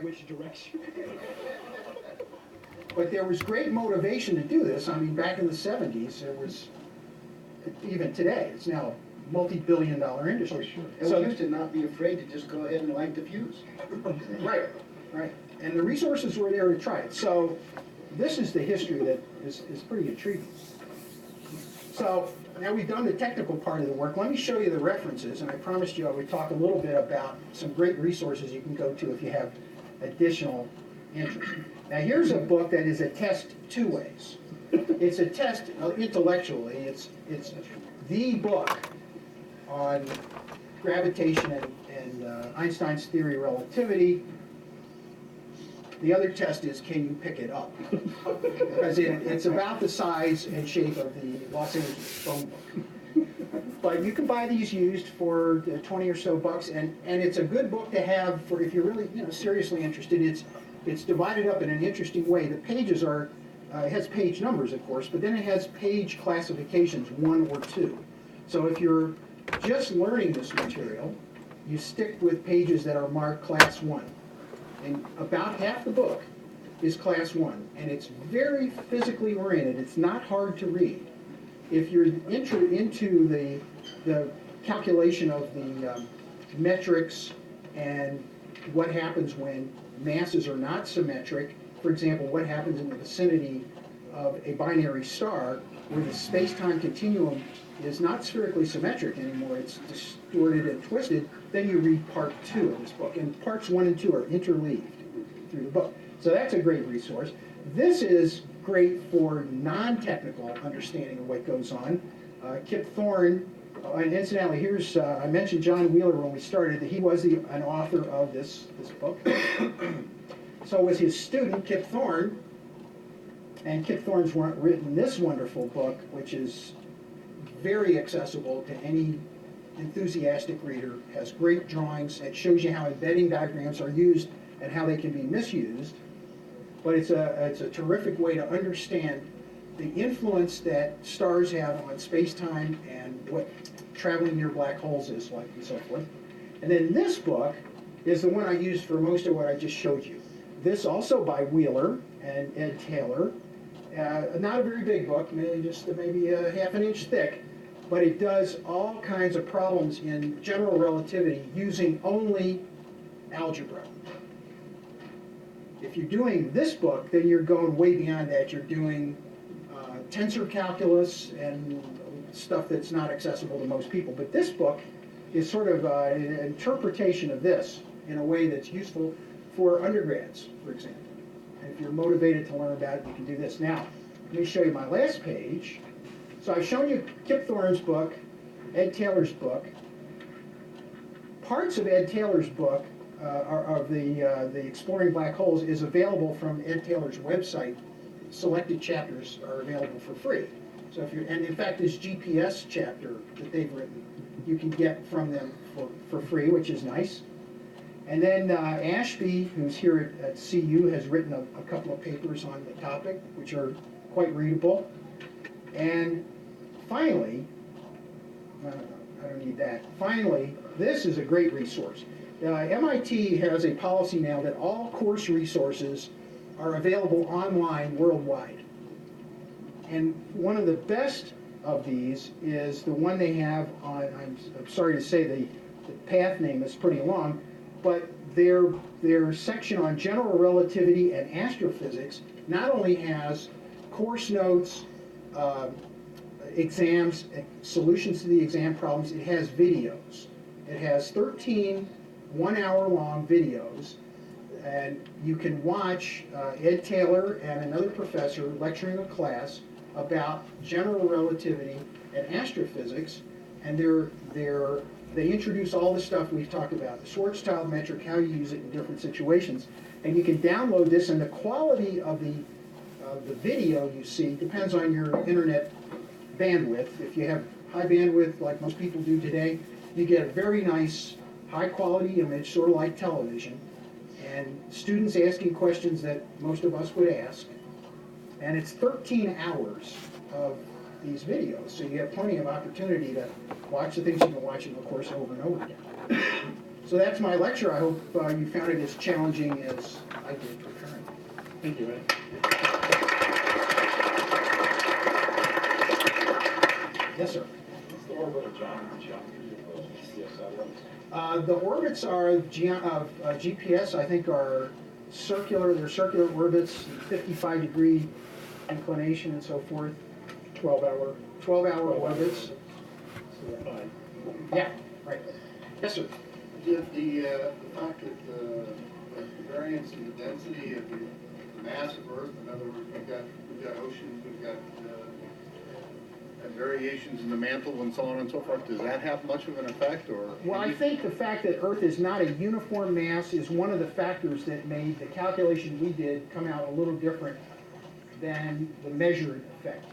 which direction. But there was great motivation to do this. I mean, back in the 70s, there was, even today, it's now a multi-billion-dollar industry. Sure. And So we used to not be afraid to just go ahead and light the fuse. Right, right. And the resources were there to try it. So this is the history that is pretty intriguing. So now we've done the technical part of the work. Let me show you the references, and I promised you I would talk a little bit about some great resources you can go to if you have additional interest. Now here's a book that is a test two ways. It's a test intellectually. It's the book on gravitation and Einstein's theory of relativity. The other test is, can you pick it up? Because it's about the size and shape of the Los Angeles phone book. But you can buy these used for 20 or so bucks, and it's a good book to have for if you're really seriously interested. It's divided up in an interesting way. The pages are, it has page numbers, of course, but then it has page classifications, 1 or 2. So if you're just learning this material, you stick with pages that are marked Class 1. And about half the book is Class 1, and it's very physically oriented. It's not hard to read. If you're into the calculation of the metrics and what happens when masses are not symmetric, for example, what happens in the vicinity of a binary star where the space-time continuum is not spherically symmetric anymore, it's distorted and twisted, then you read part 2 of this book. And parts 1 and 2 are interleaved through the book. So that's a great resource. This is great for non-technical understanding of what goes on. Kip Thorne, and incidentally, here's, I mentioned John Wheeler when we started, he was an author of this book. So was his student, Kip Thorne, and Kip Thorne's written this wonderful book, which is very accessible to any enthusiastic reader, has great drawings, it shows you how embedding diagrams are used and how they can be misused. But it's a terrific way to understand the influence that stars have on space-time and what traveling near black holes is like and so forth. And then this book is the one I used for most of what I just showed you. This also by Wheeler and Ed Taylor. Not a very big book, maybe a half an inch thick, but it does all kinds of problems in general relativity using only algebra. If you're doing this book, then you're going way beyond that. You're doing tensor calculus and stuff that's not accessible to most people. But this book is sort of an interpretation of this in a way that's useful for undergrads, for example. And if you're motivated to learn about it, you can do this. Now, let me show you my last page. So I've shown you Kip Thorne's book, Ed Taylor's book. Parts of Ed Taylor's book, of the Exploring Black Holes, is available from Ed Taylor's website. Selected chapters are available for free. So if you're, and in fact, this GPS chapter that they've written, you can get from them for free, which is nice. And then Ashby, who's here at CU, has written a couple of papers on the topic, which are quite readable. And finally, I don't need that. Finally, this is a great resource. MIT has a policy now that all course resources are available online worldwide. And one of the best of these is the one they have on, I'm sorry to say the path name is pretty long, but their section on general relativity and astrophysics not only has course notes, exams, solutions to the exam problems, it has videos. It has 13 one-hour-long videos, and you can watch Ed Taylor and another professor lecturing a class about general relativity and astrophysics, and they introduce all the stuff we've talked about, the Schwarzschild metric, how you use it in different situations. And you can download this, and the quality of the video you see depends on your internet bandwidth. If you have high bandwidth, like most people do today, you get a very nice, high-quality image, sort of like television, and students asking questions that most of us would ask. And it's 13 hours of these videos, so you have plenty of opportunity to watch the things you can watch in the course over and over again. So that's my lecture. I hope you found it as challenging as I did preparing. Thank you, Ed. Yes, sir. What's the orbital geometry of those GPS satellites? The orbits are GPS, I think, are circular. They're circular orbits, 55-degree inclination and so forth. 12-hour. 12-hour orbits. Fine. Yeah, right. Yes, sir. Did the fact that the variance in the density of the mass of Earth, in other words, we've got oceans, we've got variations in the mantle and so on and so forth, does that have much of an effect, or? Well, I think the fact that Earth is not a uniform mass is one of the factors that made the calculation we did come out a little different than the measured effect.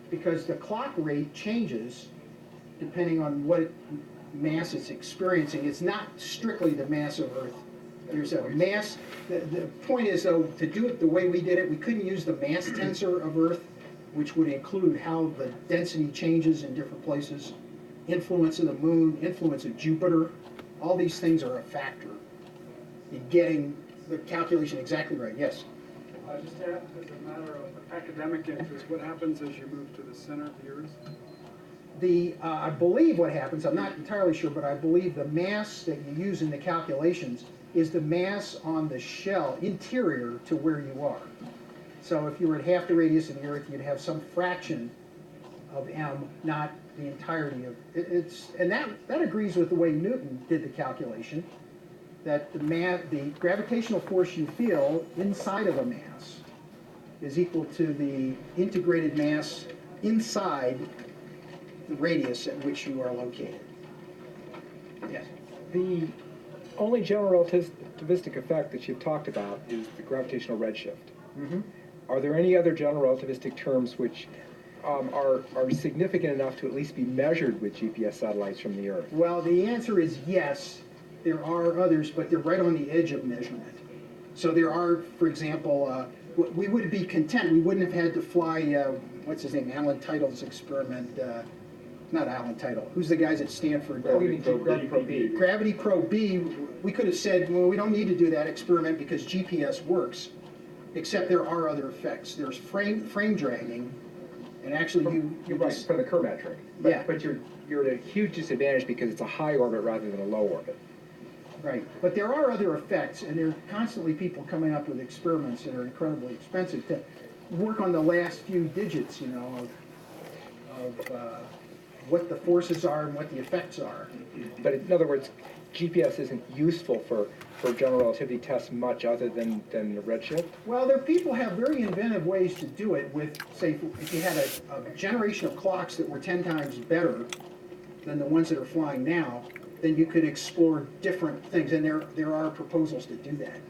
Because the clock rate changes depending on what mass it's experiencing. It's not strictly the mass of Earth. There's a mass, the point is though, to do it the way we did it, we couldn't use the mass tensor of Earth, which would include how the density changes in different places, influence of the moon, influence of Jupiter. All these things are a factor in getting the calculation exactly right. Yes? Just as a matter of academic interest, what happens as you move to the center of the Earth? I believe what happens, I'm not entirely sure, but I believe the mass that you use in the calculations is the mass on the shell interior to where you are. So if you were at half the radius of the Earth, you'd have some fraction of m, not the entirety of it. And that agrees with the way Newton did the calculation, that the gravitational force you feel inside of a mass is equal to the integrated mass inside the radius at which you are located. Yes. The only general relativistic effect that you've talked about is the gravitational redshift. Mm-hmm. Are there any other general relativistic terms which are significant enough to at least be measured with GPS satellites from the Earth? Well, the answer is yes. There are others, but they're right on the edge of measurement. So there are, for example, we would be content. We wouldn't have had to fly, what's his name, Alan Title's experiment. Not Alan Title. Who's the guys at Stanford? Gravity Probe B. Gravity Probe B. We could have said, well, we don't need to do that experiment because GPS works. Except there are other effects. There's frame dragging, and actually You're right, from the Kerr metric. Yeah. But you're at a huge disadvantage because it's a high orbit rather than a low orbit. Right, but there are other effects, and there are constantly people coming up with experiments that are incredibly expensive to work on the last few digits, you know, of what the forces are and what the effects are. But in other words, GPS isn't useful for general relativity tests much other than the redshift? Well, people have very inventive ways to do it with, say, if you had a generation of clocks that were 10 times better than the ones that are flying now, then you could explore different things, and there are proposals to do that.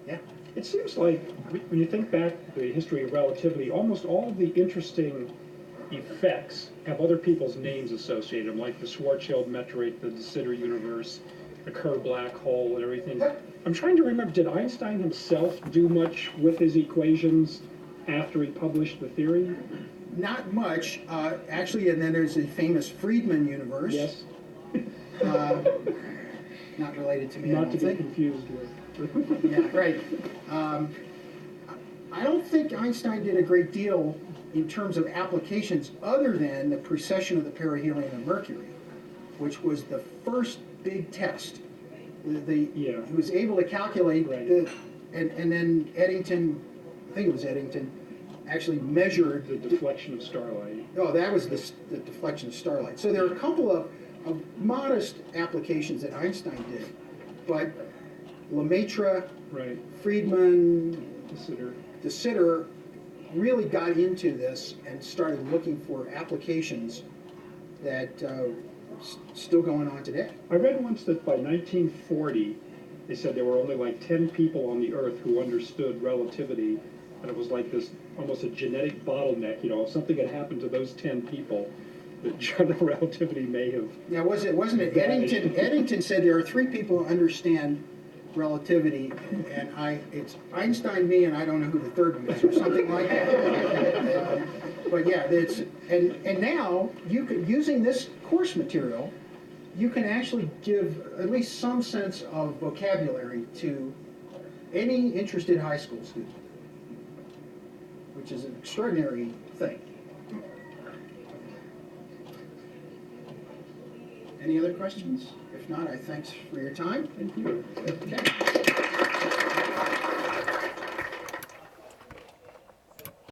Yeah? It seems like, when you think back to the history of relativity, almost all of the interesting effects have other people's names associated with them, like the Schwarzschild meteorite, the De Sitter universe, the Kerr black hole, and everything. I'm trying to remember, did Einstein himself do much with his equations after he published the theory? Not much, actually, and then there's the famous Friedman universe. Yes. Not related to me, I Not don't to be think. confused with. Yeah, right. I don't think Einstein did a great deal in terms of applications other than the precession of the perihelion of Mercury, which was the first big test. Yeah. He was able to calculate, Right. and then Eddington, I think it was Eddington, actually measured. The deflection of starlight. Oh, that was the deflection of starlight. So there are a couple of modest applications that Einstein did, but Lemaitre, Right. Friedman, Consider. De Sitter really got into this and started looking for applications that still going on today. I read once that by 1940, they said there were only like 10 people on the Earth who understood relativity, and it was like this, almost a genetic bottleneck, you know, if something had happened to those 10 people, that general relativity may have... Now, wasn't it Eddington? Eddington said there are 3 people who understand relativity, and it's Einstein, me, and I don't know who the third one is, or something like that. But yeah, and now you could, using this course material, you can actually give at least some sense of vocabulary to any interested high school student, which is an extraordinary thing. Any other questions? If not, I thanks for your time. Thank you. Okay.